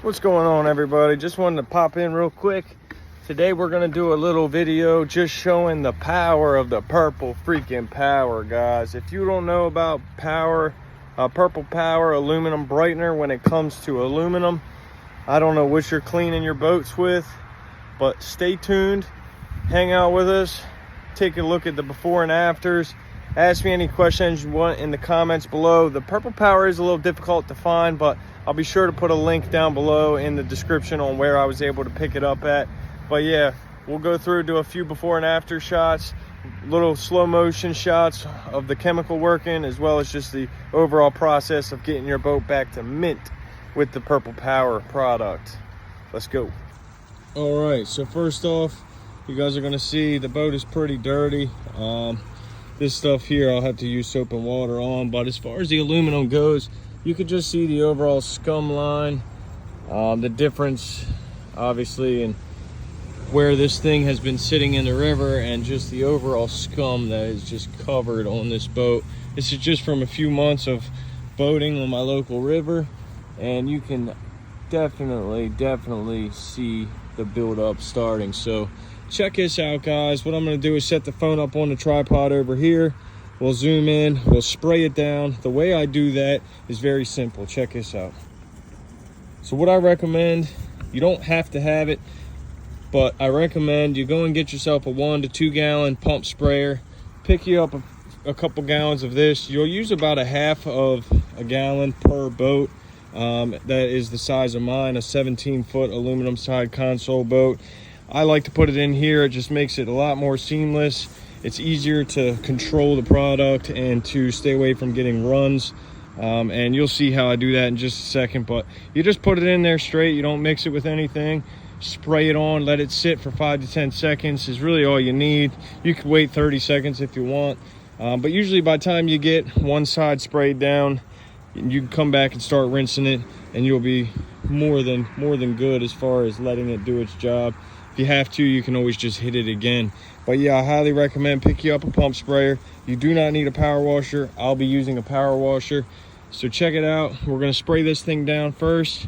What's going on, everybody? Just wanted to pop in real quick. Today we're gonna do a little video just showing the power of the Purple freaking Power, guys. If you don't know about Power, Purple Power aluminum brightener, when it comes to aluminum, I don't know what you're cleaning your boats with, but stay tuned, hang out with us, take a look at the before and afters. Ask me any questions you want in the comments below. The Purple Power is a little difficult to find, but I'll be sure to put a link down below in the description on where I was able to pick it up at. But yeah, we'll go through, do a few before and after shots, little slow motion shots of the chemical working, as well as just the overall process of getting your boat back to mint with the Purple Power product. Let's go. All right, so first off, you guys are gonna see the boat is pretty dirty. This stuff here I'll have to use soap and water on, but as far as the aluminum goes, you can just see the overall scum line, the difference obviously in where this thing has been sitting in the river, and just the overall scum that is just covered on this boat. This is just from a few months of boating on my local river, and you can definitely see the buildup starting. So check this out, guys. What I'm going to do is set the phone up on the tripod over here. We'll zoom in, we'll spray it down. The way I do that is very simple. Check this out. So what I recommend, you don't have to have it, but I recommend you go and get yourself a 1 to 2 gallon pump sprayer. Pick you up a couple gallons of this. You'll use about a half of a gallon per boat. That is the size of mine, a 17-foot aluminum side console boat. I like to put it in here. It just makes it a lot more seamless. It's easier to control the product and to stay away from getting runs. And you'll see how I do that in just a second. But you just put it in there straight. You don't mix it with anything. Spray it on, let it sit for 5 to 10 seconds is really all you need. You could wait 30 seconds if you want. But usually by the time you get one side sprayed down, you can come back and start rinsing it, and you'll be more than good as far as letting it do its job. If you have to, you can always just hit it again. But yeah, I highly recommend pick you up a pump sprayer. You do not need a power washer. I'll be using a power washer. So check it out. We're going to spray this thing down first.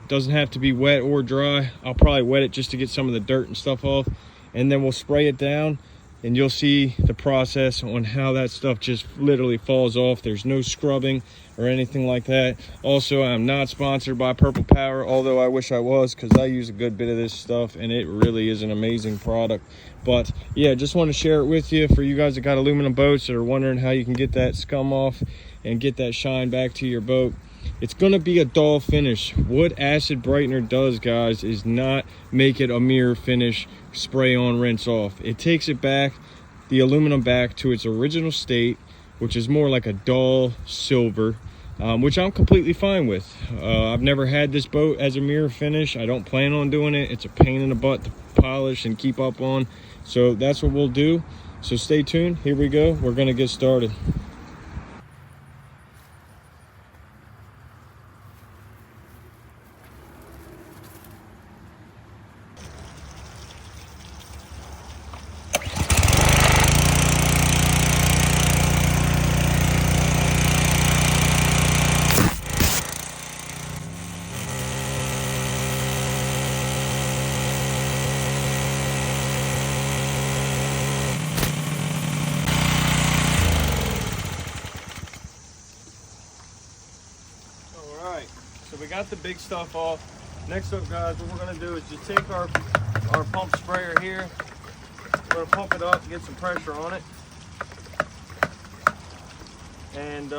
Doesn't have to be wet or dry. I'll probably wet it just to get some of the dirt and stuff off, and then we'll spray it down, and you'll see the process on how that stuff just literally falls off. There's no scrubbing or anything like that. Also, I'm not sponsored by Purple Power, although I wish I was, because I use a good bit of this stuff and it really is an amazing product. But yeah, just want to share it with you for you guys that got aluminum boats that are wondering how you can get that scum off and get that shine back to your boat. It's going to be a dull finish. What acid brightener does, guys, is not make it a mirror finish, spray on, rinse off. It takes it back, the aluminum back to its original state, which is more like a dull silver, which I'm completely fine with. I've never had this boat as a mirror finish. I don't plan on doing it. It's a pain in the butt to polish and keep up on. So that's what we'll do. So stay tuned. Here we go. We're going to get started. So we got the big stuff off. Next up, guys, what we're gonna do is just take our pump sprayer here. We're gonna pump it up, get some pressure on it. And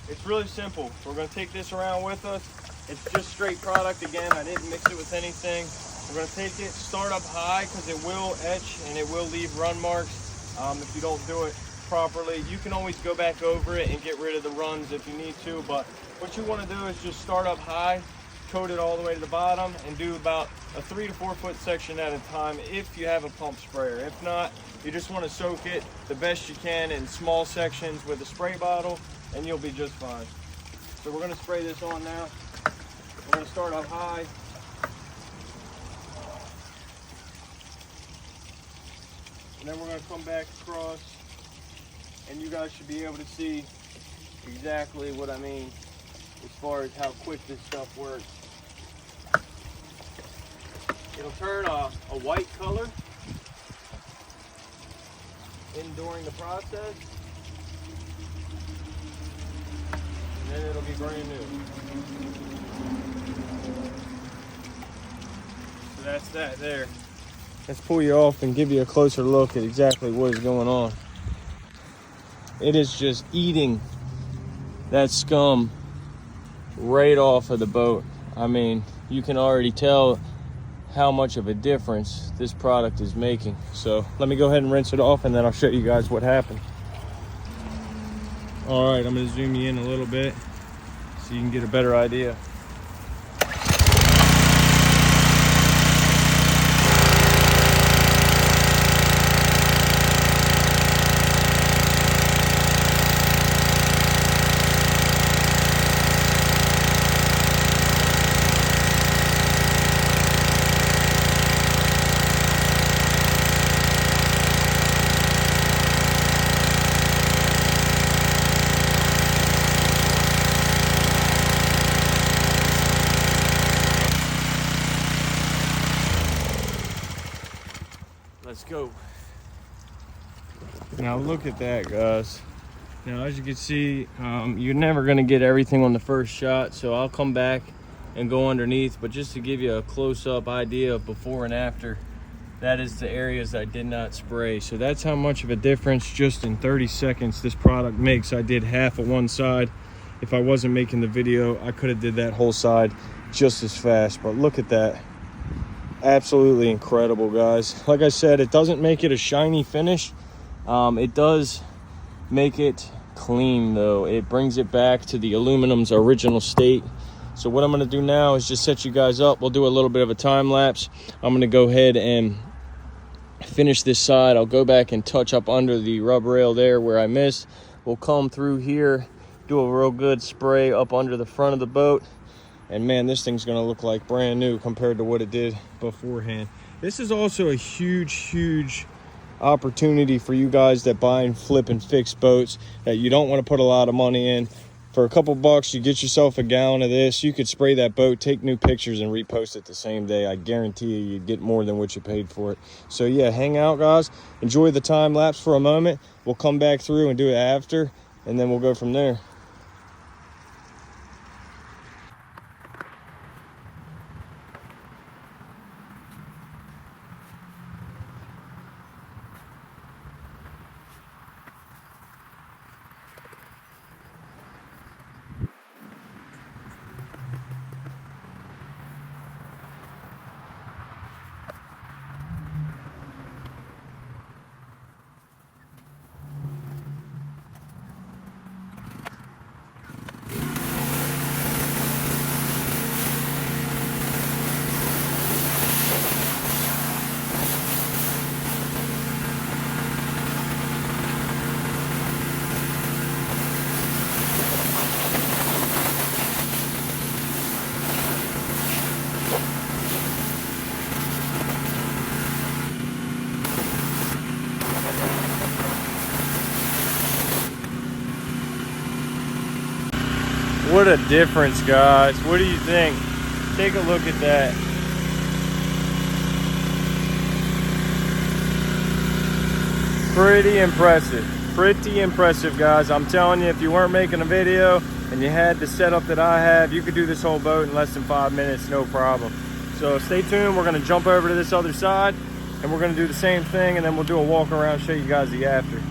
it's really simple. We're gonna take this around with us. It's just straight product. Again, I didn't mix it with anything. We're gonna take it, start up high, because it will etch and it will leave run marks if you don't do it properly. You can always go back over it and get rid of the runs if you need to, but what you want to do is just start up high, coat it all the way to the bottom, and do about a 3 to 4 foot section at a time if you have a pump sprayer. If not, you just want to soak it the best you can in small sections with a spray bottle, and you'll be just fine. So we're going to spray this on now. We're going to start up high. And then we're going to come back across, and you guys should be able to see exactly what I mean as far as how quick this stuff works. It'll turn a white color during the process, and then it'll be brand new. So that's that there. Let's pull you off and give you a closer look at exactly what is going on. It is just eating that scum right off of the boat. I mean, you can already tell how much of a difference this product is making. So let me go ahead and rinse it off, and then I'll show you guys what happened. All right, I'm gonna zoom you in a little bit so you can get a better idea. Let's go. Now look at that, guys. Now as you can see, you're never gonna get everything on the first shot, so I'll come back and go underneath, but just to give you a close-up idea of before and after, that is the areas I did not spray. So that's how much of a difference just in 30 seconds this product makes. I did half of one side. If I wasn't making the video, I could have did that whole side just as fast, but look at that. Absolutely incredible, guys. Like I said, it doesn't make it a shiny finish. It does make it clean though. It brings it back to the aluminum's original state. So what I'm going to do now is just set you guys up. We'll do a little bit of a time lapse. I'm going to go ahead and finish this side. I'll go back and touch up under the rub rail there where I missed. We'll come through here, do a real good spray up under the front of the boat. And man, this thing's gonna look like brand new compared to what it did beforehand. This is also a huge opportunity for you guys that buy and flip and fix boats that you don't want to put a lot of money in. For a couple bucks, you get yourself a gallon of this. You could spray that boat, take new pictures, and repost it the same day. I guarantee you'd get more than what you paid for it. So yeah, hang out, guys. Enjoy the time lapse for a moment. We'll come back through and do it after, and then we'll go from there. What a difference, guys. What do you think? Take a look at that. Pretty impressive, guys. I'm telling you, if you weren't making a video and you had the setup that I have, you could do this whole boat in less than 5 minutes, no problem. So stay tuned. We're gonna jump over to this other side and we're gonna do the same thing, and then we'll do a walk around, show you guys the after.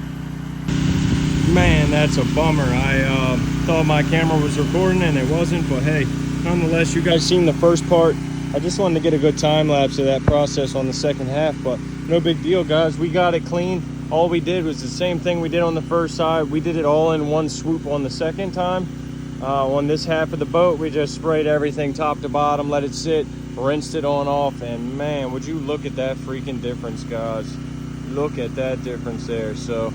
Man, that's a bummer. I thought my camera was recording and it wasn't, but hey, nonetheless, you guys seen the first part. I just wanted to get a good time lapse of that process on the second half, but no big deal, guys. We got it clean. All we did was the same thing we did on the first side. We did it all in one swoop on the second time. On this half of the boat, we just sprayed everything top to bottom, let it sit, rinsed it on off, and man, would you look at that freaking difference, guys. Look at that difference there. So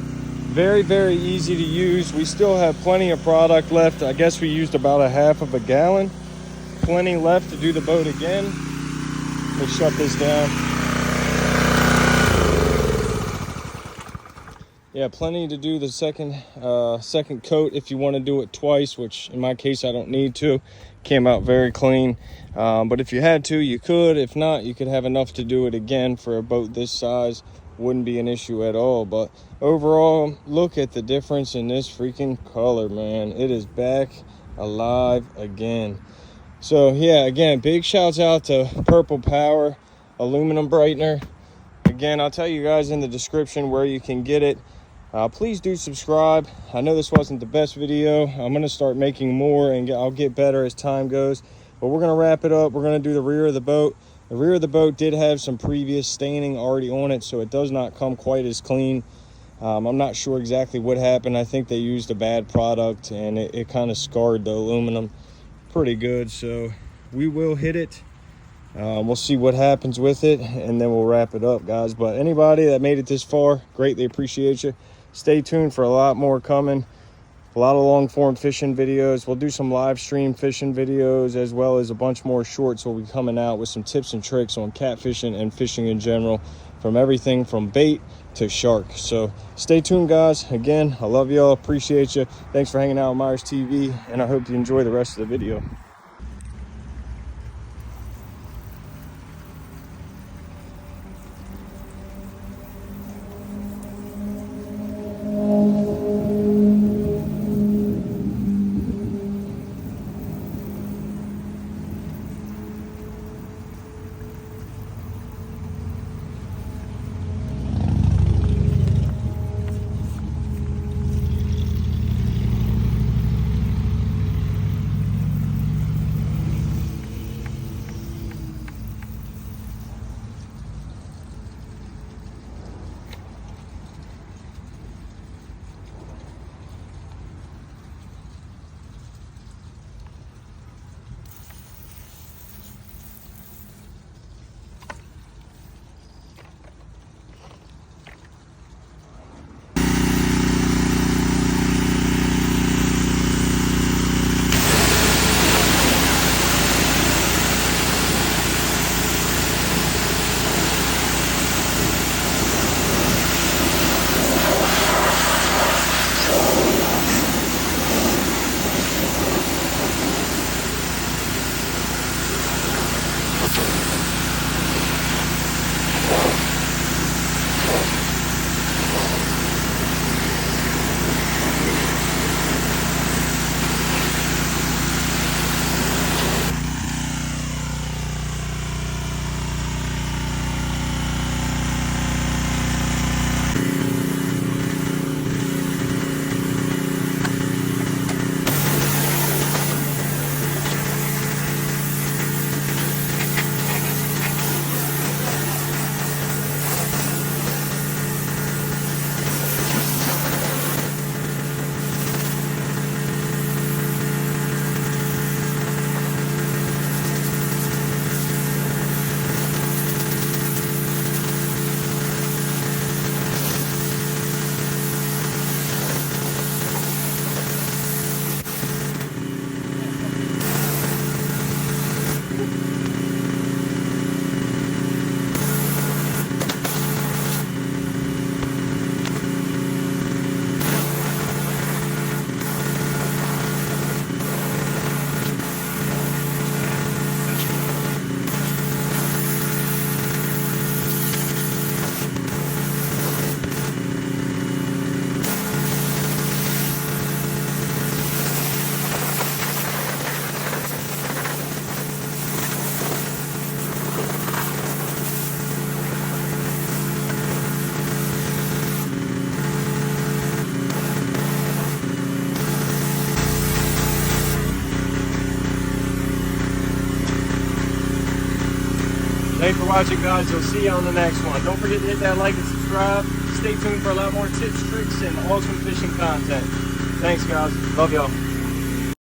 very easy to use. We still have plenty of product left. I guess we used about a half of a gallon. Plenty left to do the boat again. Let me shut this down. yeah, plenty to do the second coat if you want to do it twice, which in my case I don't need to. Came out very clean, but if you had to, you could. If not, you could have enough to do it again. For a boat this size, wouldn't be an issue at all. But overall, look at the difference in this freaking color, man. It is back alive again. So yeah, again, big shouts out to Purple Power aluminum brightener. Again, I'll tell you guys in the description where you can get it. Please do subscribe. I know this wasn't the best video. I'm going to start making more, and I'll get better as time goes. But we're going to wrap it up. We're going to do the rear of the boat. The rear of the boat did have some previous staining already on it, so it does not come quite as clean. I'm not sure exactly what happened. I think they used a bad product, and it kind of scarred the aluminum pretty good. So we will hit it. We'll see what happens with it, and then we'll wrap it up, guys. But anybody that made it this far, greatly appreciate you. Stay tuned for a lot more coming. A lot of long form fishing videos. We'll do some live stream fishing videos, as well as a bunch more shorts will be coming out with some tips and tricks on catfishing and fishing in general, from everything from bait to shark. So stay tuned, guys. Again, I love y'all, appreciate you. Thanks for hanging out with Myers TV, and I hope you enjoy the rest of the video. Thanks for watching, guys. We'll see you on the next one. Don't forget to hit that like and subscribe. Stay tuned for a lot more tips, tricks, and awesome fishing content. Thanks, guys. Love y'all.